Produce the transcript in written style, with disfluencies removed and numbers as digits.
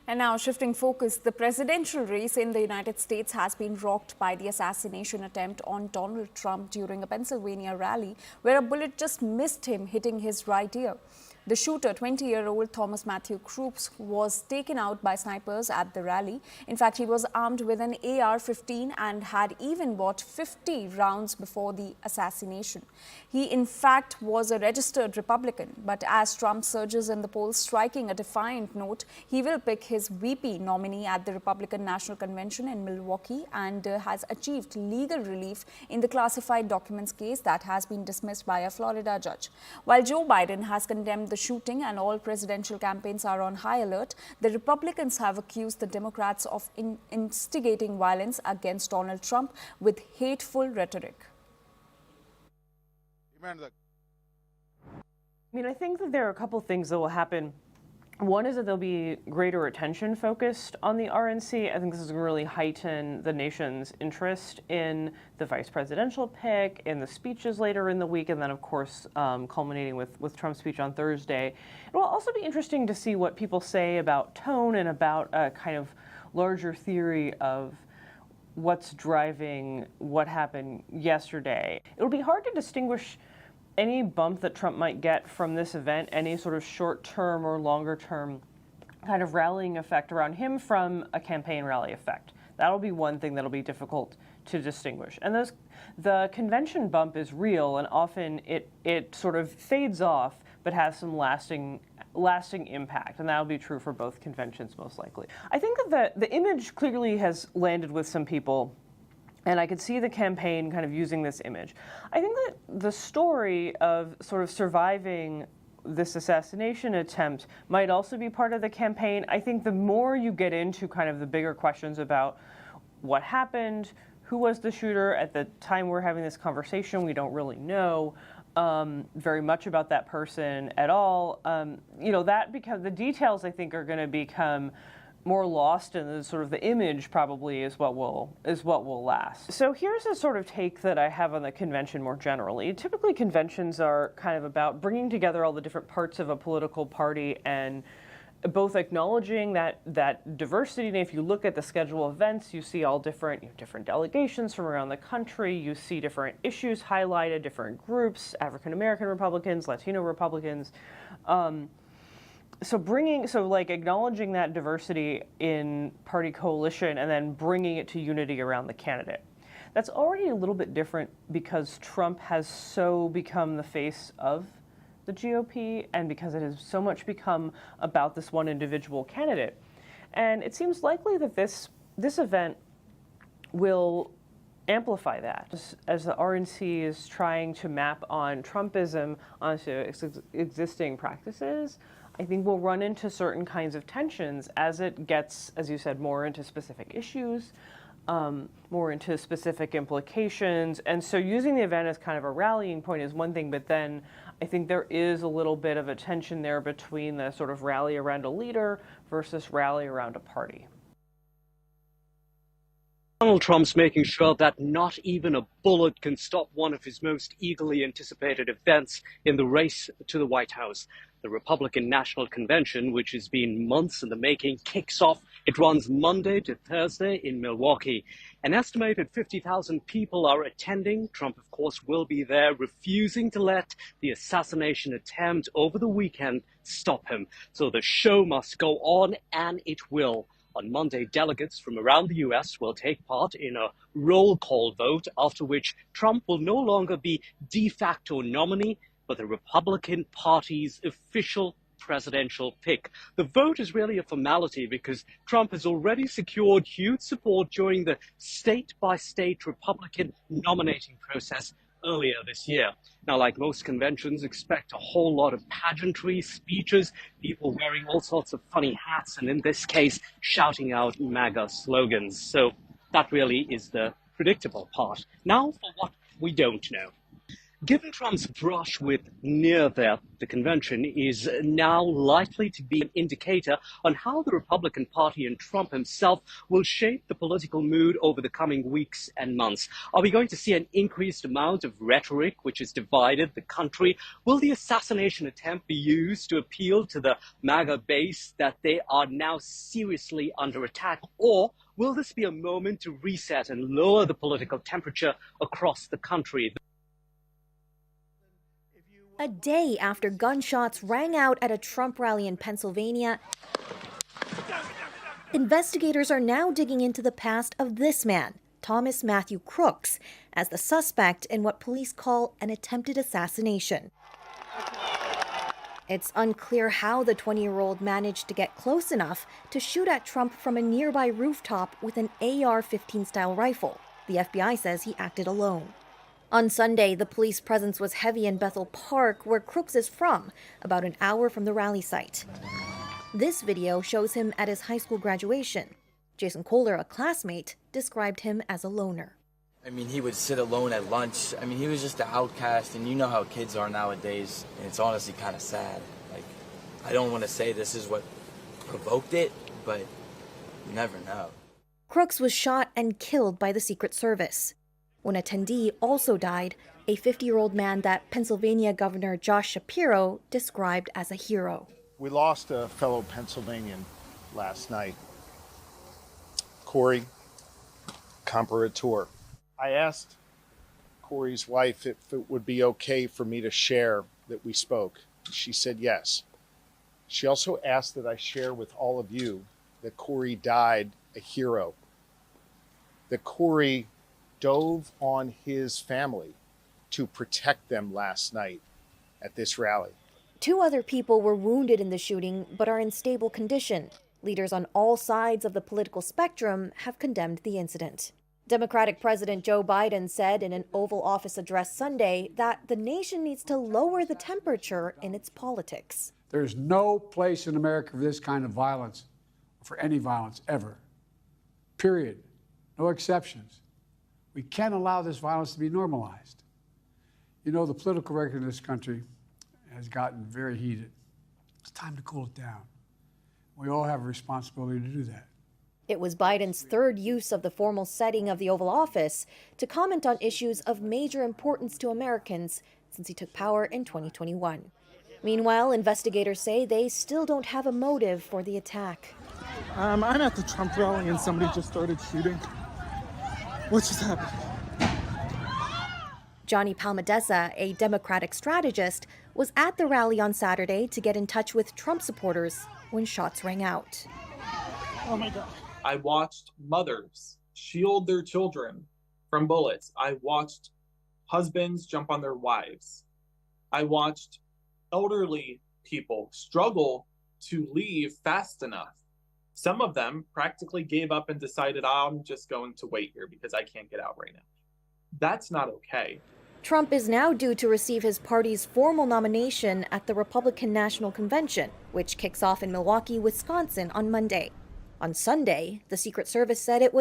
And now shifting focus, the presidential race in the United States has been rocked by the assassination attempt on Donald Trump during a Pennsylvania rally where a bullet just missed him, hitting his right ear. The shooter, 20-year-old Thomas Matthew Croops, was taken out by snipers at the rally. In fact, he was armed with an AR-15 and had even bought 50 rounds before the assassination. He, in fact, was a registered Republican. But as Trump surges in the polls, striking a defiant note, he will pick his VP nominee at the Republican National Convention in Milwaukee and has achieved legal relief in the classified documents case that has been dismissed by a Florida judge. While Joe Biden has condemned the shooting and all presidential campaigns are on high alert, the Republicans have accused the Democrats of instigating violence against Donald Trump with hateful rhetoric. I think that there are a couple things that will happen. One is that there'll be greater attention focused on the RNC. I think this is going to really heighten the nation's interest in the vice presidential pick, in the speeches later in the week, and then, of course, culminating with Trump's speech on Thursday. It will also be interesting to see what people say about tone and about a kind of larger theory of what's driving what happened yesterday. It'll be hard to distinguish any bump that Trump might get from this event, any sort of short-term or longer-term kind of rallying effect around him from a campaign rally effect. That'll be one thing that'll be difficult to distinguish. And the convention bump is real, and often it sort of fades off, but has some lasting impact, and that'll be true for both conventions most likely. I think that the image clearly has landed with some people, and I could see the campaign kind of using this image. I think that the story of sort of surviving this assassination attempt might also be part of the campaign. I think the more you get into kind of the bigger questions about what happened, who was the shooter, at the time we're having this conversation, we don't really know very much about that person at all. That because the details, I think, are going to become more lost, and the sort of the image probably is what will last. So here's a sort of take that I have on the convention more generally. Typically, conventions are kind of about bringing together all the different parts of a political party and both acknowledging that diversity. And if you look at the schedule of events, you see all different delegations from around the country. You see different issues highlighted, different groups, African American Republicans, Latino Republicans. So acknowledging that diversity in party coalition and then bringing it to unity around the candidate. That's already a little bit different because Trump has so become the face of the GOP and because it has so much become about this one individual candidate. And it seems likely that this event will amplify that as the RNC is trying to map on Trumpism onto existing practices. I think we'll run into certain kinds of tensions as it gets, as you said, more into specific issues, more into specific implications. And so using the event as kind of a rallying point is one thing, but then I think there is a little bit of a tension there between the sort of rally around a leader versus rally around a party. Donald Trump's making sure that not even a bullet can stop one of his most eagerly anticipated events in the race to the White House. The Republican National Convention, which has been months in the making, kicks off. It runs Monday to Thursday in Milwaukee. An estimated 50,000 people are attending. Trump, of course, will be there, refusing to let the assassination attempt over the weekend stop him. So the show must go on, and it will. On Monday, delegates from around the U.S. will take part in a roll call vote, after which Trump will no longer be de facto nominee, but the Republican Party's official presidential pick. The vote is really a formality because Trump has already secured huge support during the state-by-state Republican nominating process earlier this year. Now, like most conventions, expect a whole lot of pageantry, speeches, people wearing all sorts of funny hats, and in this case, shouting out MAGA slogans. So that really is the predictable part. Now for what we don't know. Given Trump's brush with near death, the convention is now likely to be an indicator on how the Republican Party and Trump himself will shape the political mood over the coming weeks and months. Are we going to see an increased amount of rhetoric which has divided the country? Will the assassination attempt be used to appeal to the MAGA base that they are now seriously under attack? Or will this be a moment to reset and lower the political temperature across the country? A day after gunshots rang out at a Trump rally in Pennsylvania, investigators are now digging into the past of this man, Thomas Matthew Crooks, as the suspect in what police call an attempted assassination. It's unclear how the 20-year-old managed to get close enough to shoot at Trump from a nearby rooftop with an AR-15 style rifle. The FBI says he acted alone. On Sunday, the police presence was heavy in Bethel Park, where Crooks is from, about an hour from the rally site. This video shows him at his high school graduation. Jason Kohler, a classmate, described him as a loner. I mean, he would sit alone at lunch. I mean, he was just an outcast, and you know how kids are nowadays, and it's honestly kind of sad. Like, I don't want to say this is what provoked it, but you never know. Crooks was shot and killed by the Secret Service. One attendee also died, a 50-year-old man that Pennsylvania Governor Josh Shapiro described as a hero. We lost a fellow Pennsylvanian last night, Corey Comparator. I asked Corey's wife if it would be okay for me to share that we spoke. She said yes. She also asked that I share with all of you that Corey died a hero, that Corey dove on his family to protect them last night at this rally. 2 other people were wounded in the shooting but are in stable condition. Leaders on all sides of the political spectrum have condemned the incident. Democratic President Joe Biden said in an Oval Office address Sunday that the nation needs to lower the temperature in its politics. There's no place in America for this kind of violence, for any violence ever. Period. No exceptions. We can't allow this violence to be normalized. You know, the political record in this country has gotten very heated. It's time to cool it down. We all have a responsibility to do that. It was Biden's third use of the formal setting of the Oval Office to comment on issues of major importance to Americans since he took power in 2021. Meanwhile, investigators say they still don't have a motive for the attack. I'm at the Trump rally and somebody just started shooting. What just happened? Johnny Palmadesa, a Democratic strategist, was at the rally on Saturday to get in touch with Trump supporters when shots rang out. Oh my God. I watched mothers shield their children from bullets. I watched husbands jump on their wives. I watched elderly people struggle to leave fast enough. Some of them practically gave up and decided, I'm just going to wait here because I can't get out right now. That's not okay. Trump is now due to receive his party's formal nomination at the Republican National Convention, which kicks off in Milwaukee, Wisconsin on Monday. On Sunday, the Secret Service said it was